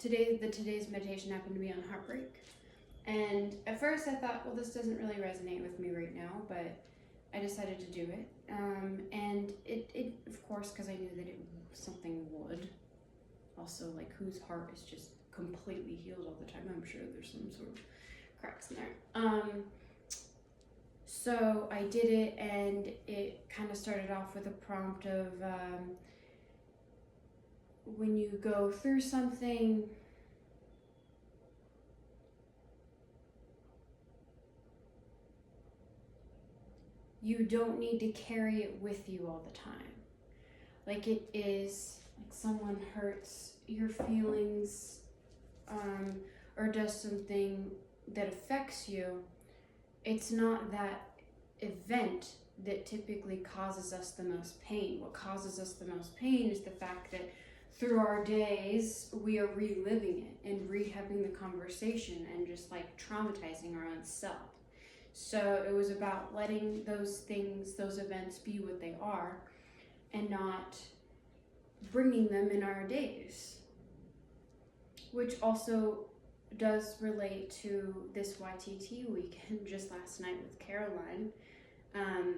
today's meditation happened to be on heartbreak. And at first I thought, well, this doesn't really resonate with me right now, but I decided to do it. And it of course, because I knew that something would. Also, like, whose heart is just completely healed all the time? I'm sure there's some sort of cracks in there. So I did it, and it kind of started off with a prompt of when you go through something, you don't need to carry it with you all the time. Like, it is like someone hurts your feelings or does something that affects you. It's not that event that typically causes us the most pain. What causes us the most pain is the fact that through our days we are reliving it and rehabbing the conversation and just like traumatizing our own self. So it was about letting those things, those events be what they are and not bringing them in our days, which also does relate to this YTT weekend just last night with Caroline,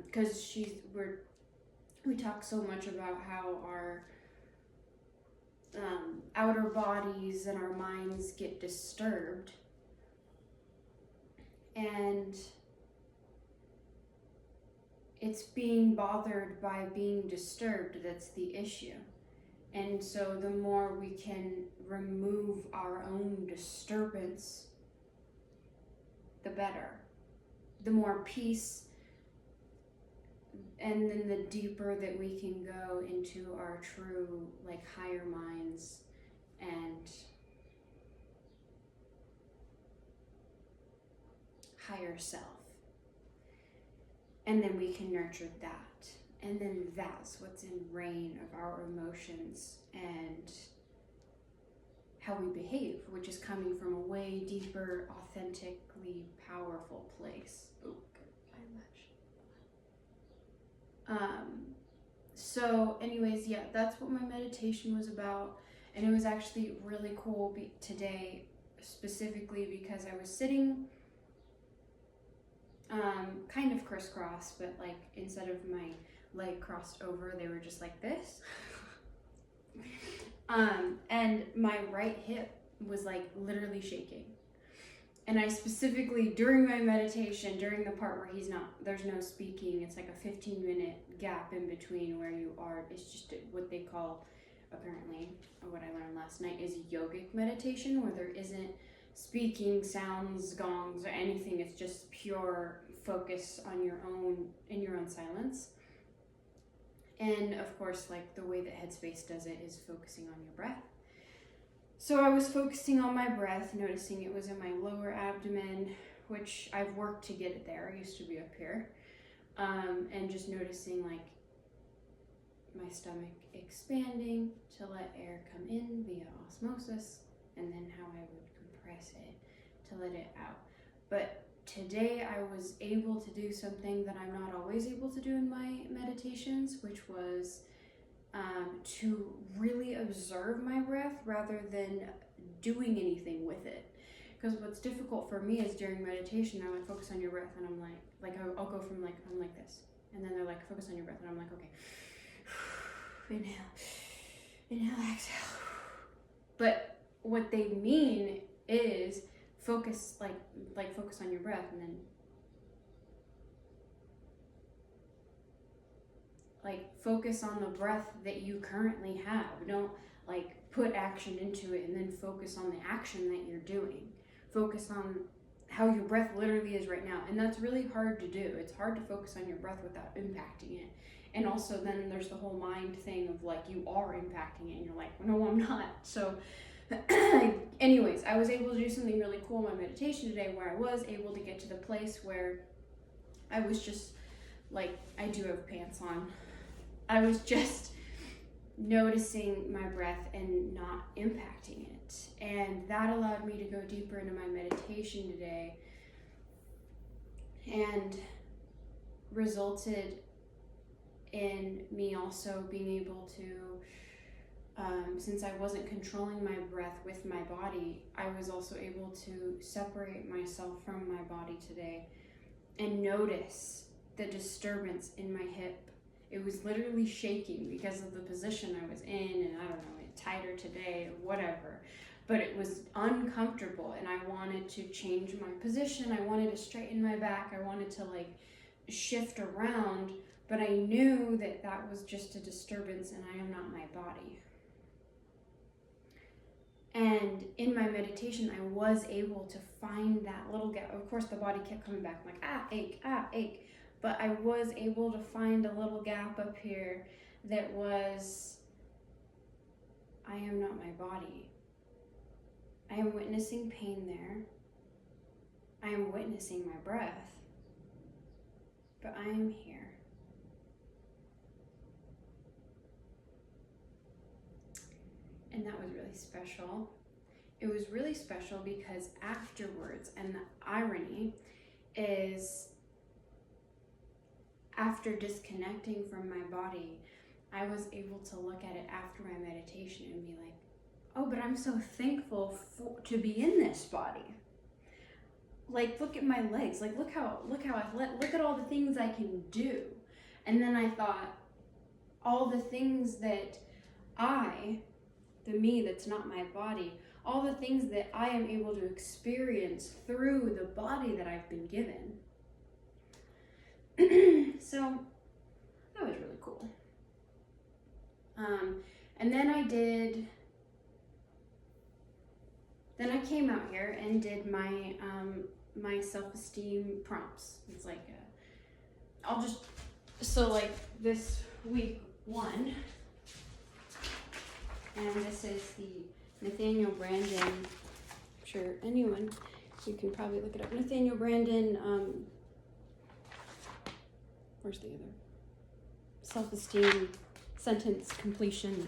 because we talk so much about how our outer bodies and our minds get disturbed, and it's being bothered by being disturbed that's the issue. And so the more we can remove our own disturbance, the better. The more peace, and then the deeper that we can go into our true, like, higher minds and higher self. And then we can nurture that. And then that's what's in reign of our emotions and how we behave, which is coming from a way deeper, authentically powerful place. Oh, good eyelash. So anyways, yeah, that's what my meditation was about. And it was actually really cool today, specifically because I was sitting kind of crisscross, but like instead of my leg crossed over, they were just like this. And my right hip was like literally shaking. And I specifically, during my meditation, during the part where there's no speaking, it's like a 15-minute gap in between where you are, it's just what they call, apparently, or what I learned last night, is yogic meditation, where there isn't speaking, sounds, gongs, or anything. It's just pure focus on in your own silence. And of course, like the way that Headspace does it is focusing on your breath. So I was focusing on my breath, noticing it was in my lower abdomen, which I've worked to get it there. It used to be up here. And just noticing like my stomach expanding to let air come in via osmosis, and then how I would compress it to let it out. But today I was able to do something that I'm not always able to do in my meditations, which was to really observe my breath rather than doing anything with it. Because what's difficult for me is during meditation, they're like, focus on your breath, and I'm like I'll go from like, I'm like this, and then they're like, focus on your breath, and I'm like, okay, inhale, exhale. But what they mean is focus, like focus on your breath, and then like focus on the breath that you currently have. Don't like put action into it and then focus on the action that you're doing. Focus on how your breath literally is right now. And that's really hard to do. It's hard to focus on your breath without impacting it. And also then there's the whole mind thing of like you are impacting it and you're like, no, I'm not. So anyways, I was able to do something really cool in my meditation today, where I was able to get to the place where I was just like, I do have pants on. I was just noticing my breath and not impacting it. And that allowed me to go deeper into my meditation today and resulted in me also being able to since I wasn't controlling my breath with my body, I was also able to separate myself from my body today and notice the disturbance in my hip. It was literally shaking because of the position I was in, and I don't know, tighter today or whatever, but it was uncomfortable, and I wanted to change my position. I wanted to straighten my back. I wanted to like shift around, but I knew that that was just a disturbance, and I am not my body. And in my meditation, I was able to find that little gap. Of course, the body kept coming back, like, ah, ache. But I was able to find a little gap up here that was, I am not my body. I am witnessing pain there. I am witnessing my breath. But I am here. And that was really special. It was really special because afterwards, and the irony is, after disconnecting from my body, I was able to look at it after my meditation and be like, oh, but I'm so thankful to be in this body. Like, look at my legs. Like, look how athletic, look at all the things I can do. And then I thought, all the things that the me that's not my body, all the things that I am able to experience through the body that I've been given. So that was really cool. And then I came out here and did my my self-esteem prompts. It's like this week 1, and this is the Nathaniel Branden. I'm sure anyone, you can probably look it up. Nathaniel Branden. Where's the other? Self-esteem sentence completion.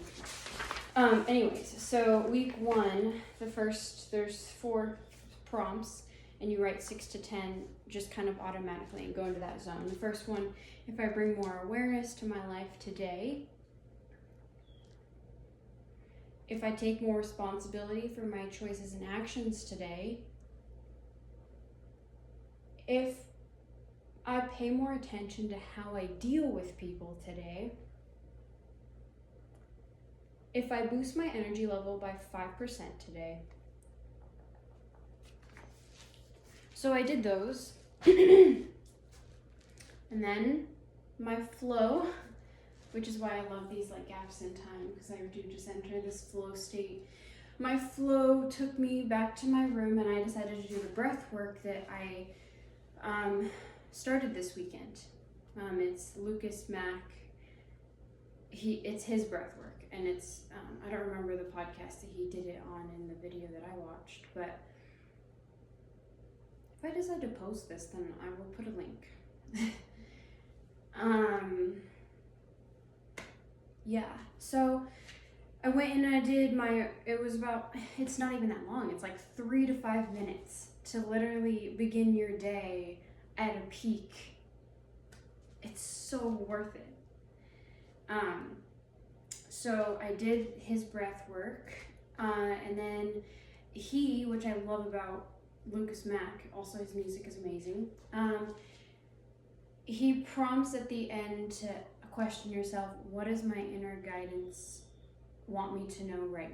Anyways, so week 1, there's 4 prompts, and you write 6 to 10 just kind of automatically and go into that zone. The first one, if I bring more awareness to my life today, if I take more responsibility for my choices and actions today, if I pay more attention to how I deal with people today, if I boost my energy level by 5% today. So I did those. And then my flow, which is why I love these like gaps in time, because I do just enter this flow state. My flow took me back to my room, and I decided to do the breath work that I started this weekend. It's Lucas Mack. It's his breath work, and it's I don't remember the podcast that he did it on in the video that I watched, but if I decide to post this, then I will put a link. Yeah, so I went and I did it's not even that long, it's like 3 to 5 minutes to literally begin your day at a peak. It's so worth it. So I did his breath work, and then which I love about Lucas Mack, also his music is amazing. He prompts at the end to question yourself, what does my inner guidance want me to know right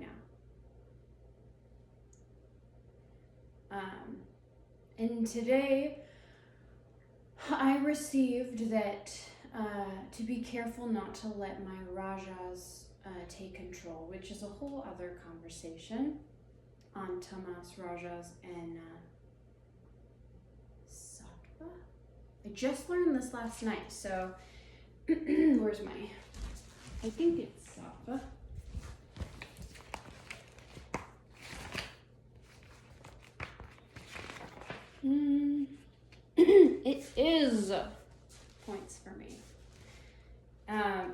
now? And today I received that to be careful not to let my rajas take control, which is a whole other conversation on Tamas, rajas, and Sattva. I just learned this last night, so where's I think it's Sattva. It is points for me.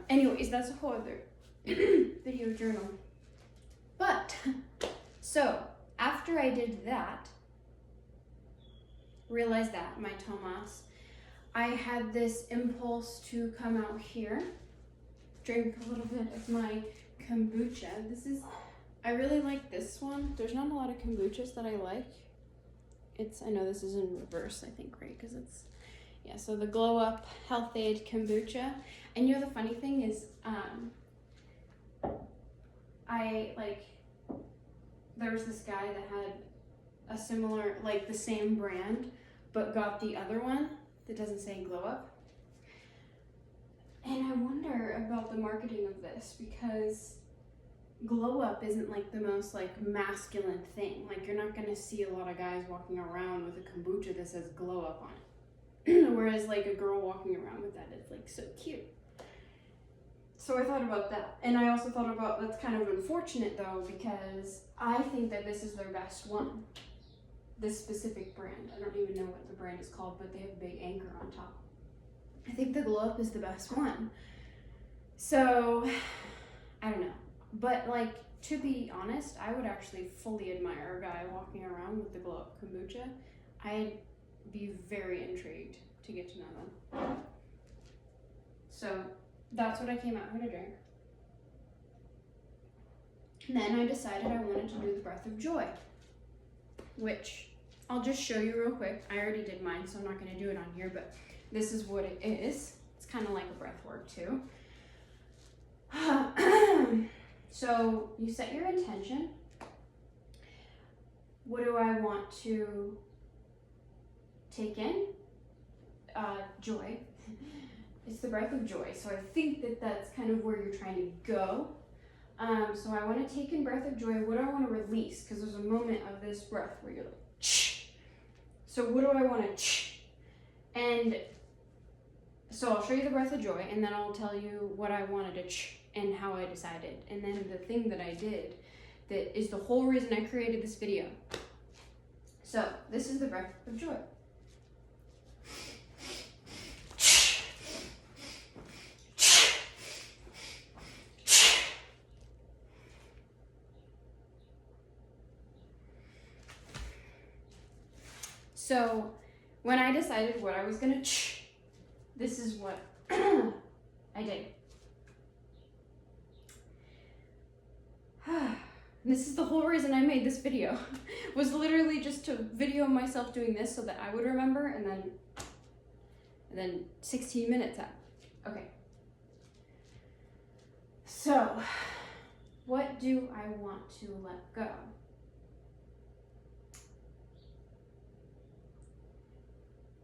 Anyways, that's a whole other video journal. But, so, after I did that, realized that, my Tamas, I had this impulse to come out here, drink a little bit of my kombucha. I really like this one. There's not a lot of kombuchas that I like. I know this is in reverse, I think, right? Because so the Glow Up Health Aid Kombucha. And the funny thing is, there was this guy that had a similar, the same brand, but got the other one that doesn't say Glow Up. And I wonder about the marketing of this, because Glow Up isn't the most masculine thing. You're not gonna see a lot of guys walking around with a kombucha that says Glow Up on it. Whereas a girl walking around with that is so cute. So I thought about that. And I also thought about, that's kind of unfortunate though, because I think that this is their best one. This specific brand. I don't even know what the brand is called, but they have a big anchor on top. I think the Glow Up is the best one. So, I don't know. But to be honest, I would actually fully admire a guy walking around with the Glow Up kombucha. I'd be very intrigued to get to know them. So, that's what I came out here to drink. And then I decided I wanted to do the Breath of Joy, which I'll just show you real quick. I already did mine, so I'm not going to do it on here, but this is what it is. It's kind of like a breath work too. So you set your intention. What do I want to take in? Joy. It's the breath of joy. So I think that that's kind of where you're trying to go. So I want to take in breath of joy. What do I want to release? Because there's a moment of this breath where you're ch. So what do I want to And so I'll show you the breath of joy, and then I'll tell you what I wanted to and how I decided. And then the thing that I did that is the whole reason I created this video. So this is the breath of joy. So when I decided what I was gonna this is what I did. This is the whole reason I made this video, was literally just to video myself doing this so that I would remember, and then 16 minutes out. Okay. So, what do I want to let go?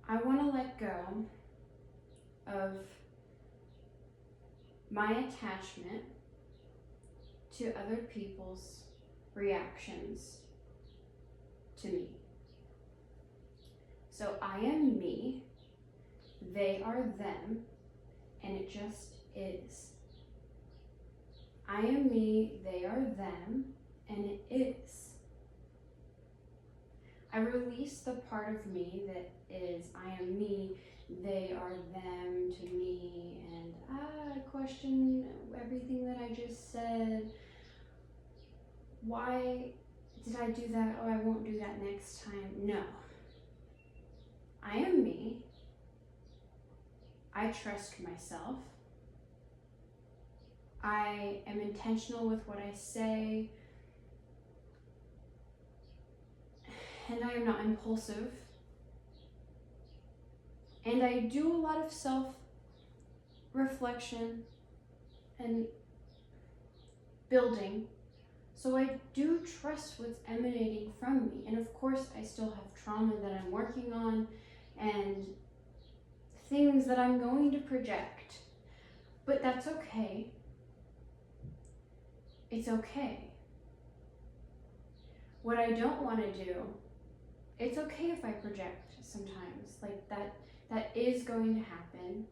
I want to let go of my attachment to other people's reactions to me. So I am me, they are them, and it just is. I am me, they are them, and it is. I release the part of me that is I am me, they are them to me, and I question everything that I just said. Why did I do that? Oh, I won't do that next time. No. I am me. I trust myself. I am intentional with what I say. And I am not impulsive. And I do a lot of self-reflection and building. So I do trust what's emanating from me. And of course, I still have trauma that I'm working on and things that I'm going to project. But that's okay. It's okay. What I don't want to do, it's okay if I project sometimes. Like that is going to happen.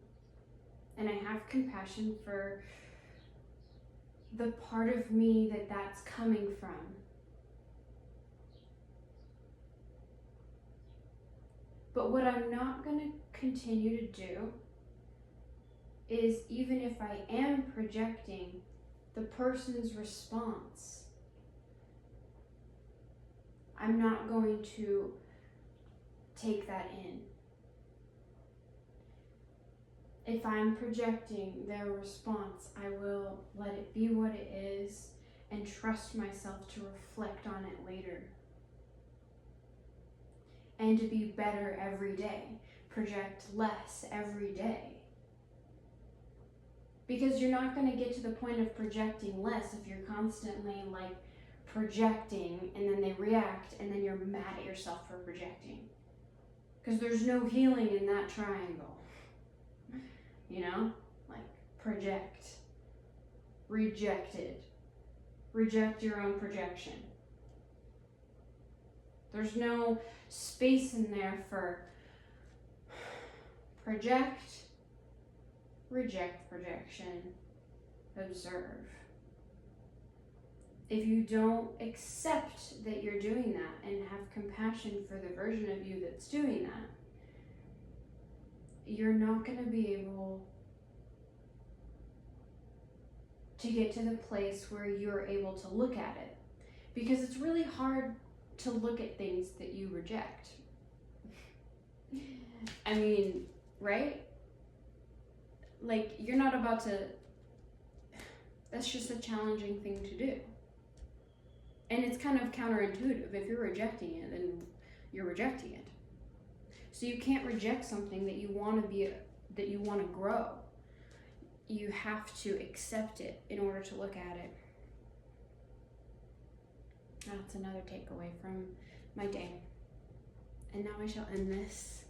And I have compassion for the part of me that's coming from. But what I'm not going to continue to do is, even if I am projecting the person's response, I'm not going to take that in. If I'm projecting their response, I will let it be what it is and trust myself to reflect on it later. And to be better every day. Project less every day. Because you're not going to get to the point of projecting less if you're constantly like projecting and then they react and then you're mad at yourself for projecting. Because there's no healing in that triangle. You know? Like project. Rejected. Reject your own projection. There's no space in there for project, reject projection, observe. If you don't accept that you're doing that and have compassion for the version of you that's doing that, you're not going to be able to get to the place where you're able to look at it. Because it's really hard to look at things that you reject. I mean, right? Like, you're not about to, that's just a challenging thing to do. And it's kind of counterintuitive. If you're rejecting it, then you're rejecting it. So you can't reject something that you want to be, that you want to grow. You have to accept it in order to look at it. That's another takeaway from my day. And now I shall end this.